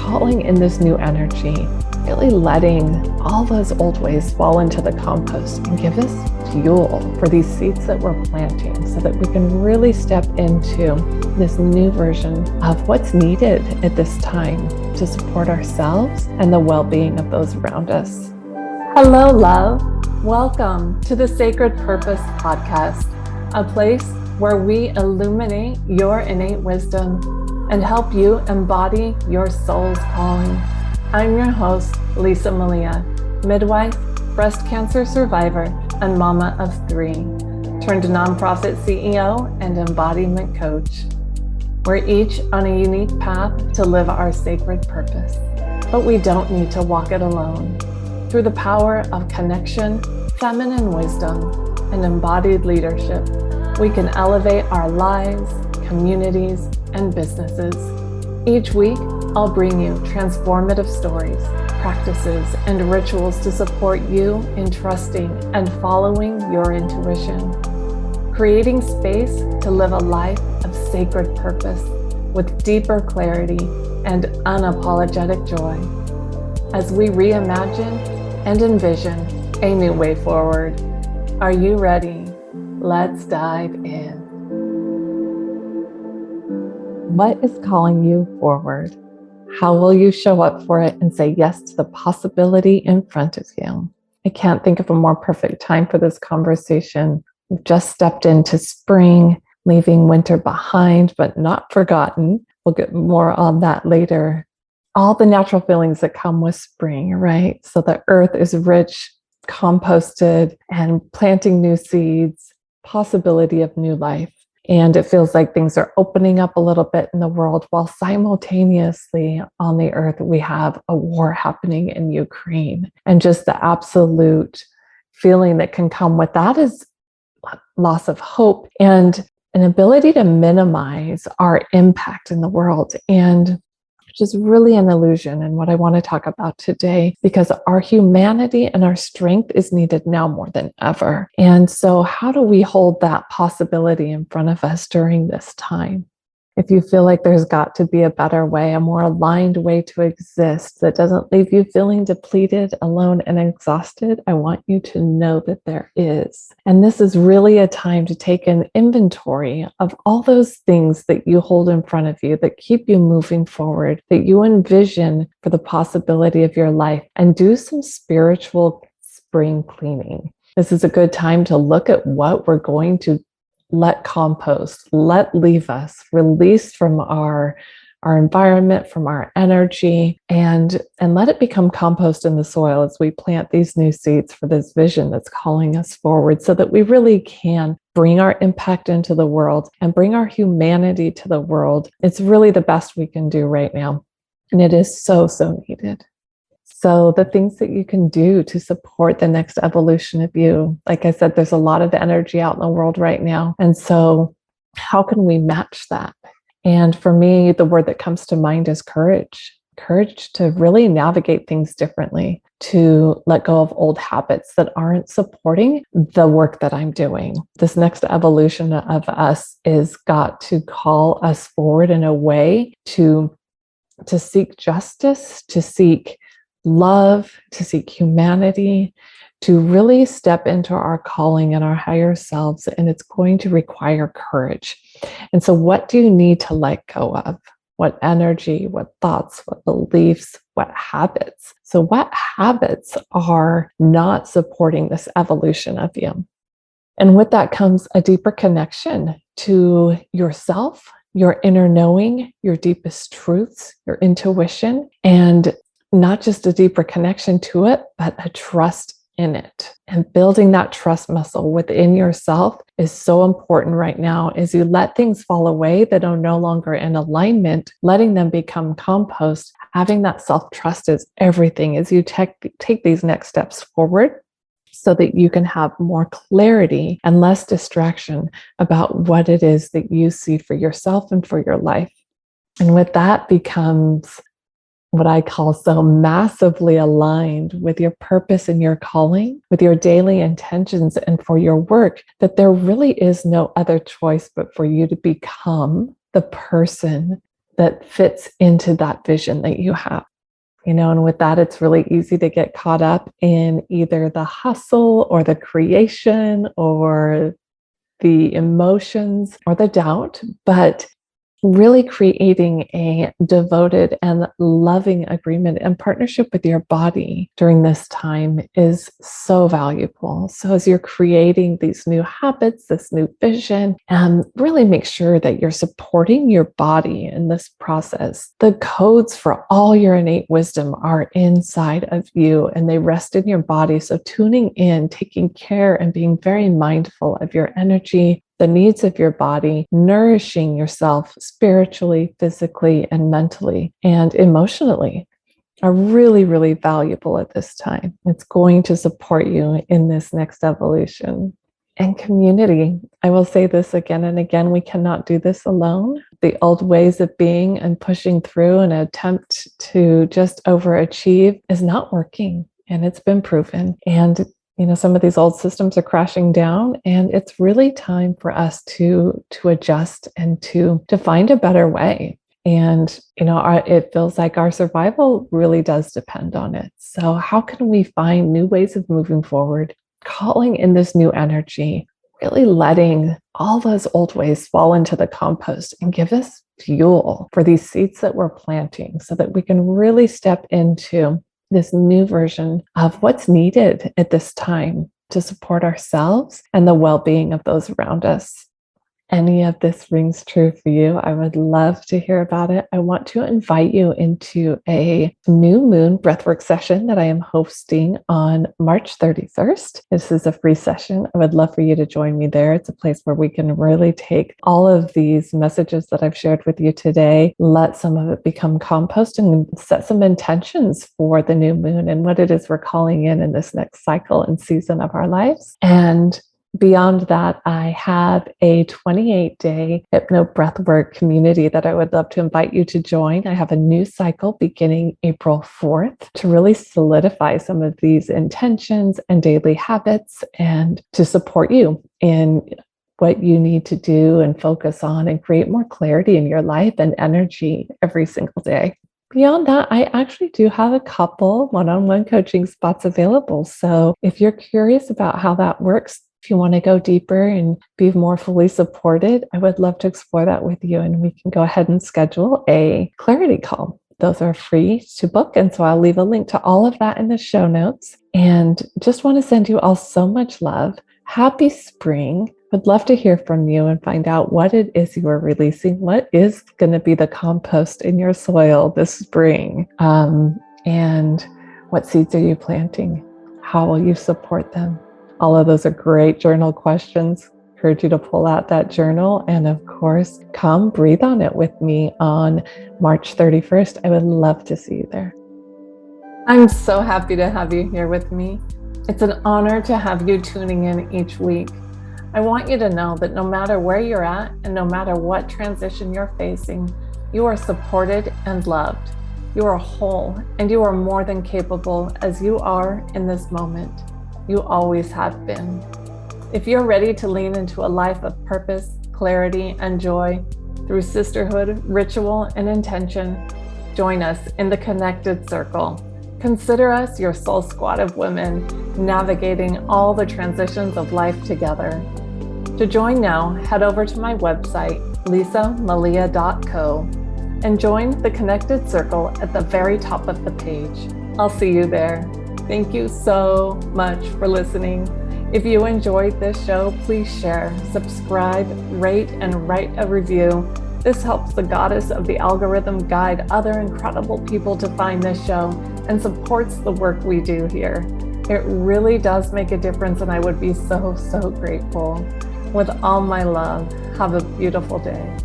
calling in this new energy, really letting all those old ways fall into the compost and give us fuel for these seeds that we're planting so that we can really step into this new version of what's needed at this time to support ourselves and the well-being of those around us. Hello, love. Welcome to the Sacred Purpose Podcast, a place where we illuminate your innate wisdom and help you embody your soul's calling. I'm your host, Lisa Malia, midwife, breast cancer survivor, and mama of 3, turned nonprofit CEO and embodiment coach. We're each on a unique path to live our sacred purpose, but we don't need to walk it alone. Through the power of connection, feminine wisdom, and embodied leadership, we can elevate our lives, communities, and businesses. Each week, I'll bring you transformative stories, practices, and rituals to support you in trusting and following your intuition, creating space to live a life of sacred purpose with deeper clarity and unapologetic joy. As we reimagine and envision a new way forward. Are you ready? Let's dive in. What is calling you forward? How will you show up for it and say yes to the possibility in front of you? I can't think of a more perfect time for this conversation. We've just stepped into spring, leaving winter behind, but not forgotten. We'll get more on that later. All the natural feelings that come with spring, right? So the earth is rich, composted, and planting new seeds, possibility of new life. And it feels like things are opening up a little bit in the world, while simultaneously on the earth, we have a war happening in Ukraine. And just the absolute feeling that can come with that is loss of hope and an ability to minimize our impact in the world. And which is really an illusion, and what I want to talk about today, because our humanity and our strength is needed now more than ever. And so how do we hold that possibility in front of us during this time? If you feel like there's got to be a better way, a more aligned way to exist that doesn't leave you feeling depleted, alone, and exhausted, I want you to know that there is. And this is really a time to take an inventory of all those things that you hold in front of you that keep you moving forward, that you envision for the possibility of your life, and do some spiritual spring cleaning. This is a good time to look at what we're going to let compost, let leave us, release from our environment, from our energy, and let it become compost in the soil as we plant these new seeds for this vision that's calling us forward, so that we really can bring our impact into the world and bring our humanity to the world. It's really the best we can do right now. And it is so, so needed. So the things that you can do to support the next evolution of you, like I said, there's a lot of energy out in the world right now. And so how can we match that? And for me, the word that comes to mind is courage. Courage to really navigate things differently, to let go of old habits that aren't supporting the work that I'm doing. This next evolution of us is got to call us forward in a way to seek justice, to seek love, to seek humanity, to really step into our calling and our higher selves. And it's going to require courage. And so what do you need to let go of? What energy, what thoughts, what beliefs, what habits? So what habits are not supporting this evolution of you? And with that comes a deeper connection to yourself, your inner knowing, your deepest truths, your intuition, and not just a deeper connection to it, but a trust in it. And building that trust muscle within yourself is so important right now, as you let things fall away that are no longer in alignment, letting them become compost. Having that self-trust is everything as you take these next steps forward, so that you can have more clarity and less distraction about what it is that you see for yourself and for your life. And with that becomes what I call so massively aligned with your purpose and your calling, with your daily intentions and for your work, that there really is no other choice but for you to become the person that fits into that vision that you have. And with that, it's really easy to get caught up in either the hustle or the creation or the emotions or the doubt, but really creating a devoted and loving agreement and partnership with your body during this time is so valuable. So as you're creating these new habits, this new vision, really make sure that you're supporting your body in this process. The codes for all your innate wisdom are inside of you and they rest in your body. So tuning in, taking care, and being very mindful of your energy, the needs of your body, nourishing yourself spiritually, physically, and mentally, and emotionally are really, really valuable at this time. It's going to support you in this next evolution. And community, I will say this again and again, we cannot do this alone. The old ways of being and pushing through an attempt to just overachieve is not working, and it's been proven. And some of these old systems are crashing down, and it's really time for us to adjust and to find a better way. And, it feels like our survival really does depend on it. So how can we find new ways of moving forward, calling in this new energy, really letting all those old ways fall into the compost and give us fuel for these seeds that we're planting so that we can really step into this new version of what's needed at this time to support ourselves and the well-being of those around us. Any of this rings true for you, I would love to hear about it. I want to invite you into a new moon breathwork session that I am hosting on March 31st. This is a free session. I would love for you to join me there. It's a place where we can really take all of these messages that I've shared with you today, let some of it become compost, and set some intentions for the new moon and what it is we're calling in this next cycle and season of our lives. And beyond that, I have a 28-day hypno breathwork community that I would love to invite you to join. I have a new cycle beginning April 4th to really solidify some of these intentions and daily habits and to support you in what you need to do and focus on and create more clarity in your life and energy every single day. Beyond that, I actually do have a couple one-on-one coaching spots available. So if you're curious about how that works, if you want to go deeper and be more fully supported, I would love to explore that with you, and we can go ahead and schedule a clarity call. Those are free to book, and so I'll leave a link to all of that in the show notes. And just want to send you all so much love. Happy spring. Would love to hear from you and find out what it is you are releasing. What is going to be the compost in your soil this spring? And what seeds are you planting? How will you support them? All of those are great journal questions. I encourage you to pull out that journal and, of course, come breathe on it with me on March 31st. I would love to see you there. I'm so happy to have you here with me. It's an honor to have you tuning in each week. I want you to know that no matter where you're at and no matter what transition you're facing, you are supported and loved. You are whole and you are more than capable as you are in this moment. You always have been. If you're ready to lean into a life of purpose, clarity, and joy through sisterhood, ritual, and intention, join us in the Connected Circle. Consider us your soul squad of women navigating all the transitions of life together. To join now, head over to my website, lisamalia.co, and join the Connected Circle at the very top of the page. I'll see you there. Thank you so much for listening. If you enjoyed this show, please share, subscribe, rate, and write a review. This helps the goddess of the algorithm guide other incredible people to find this show and supports the work we do here. It really does make a difference, and I would be so, so grateful. With all my love, have a beautiful day.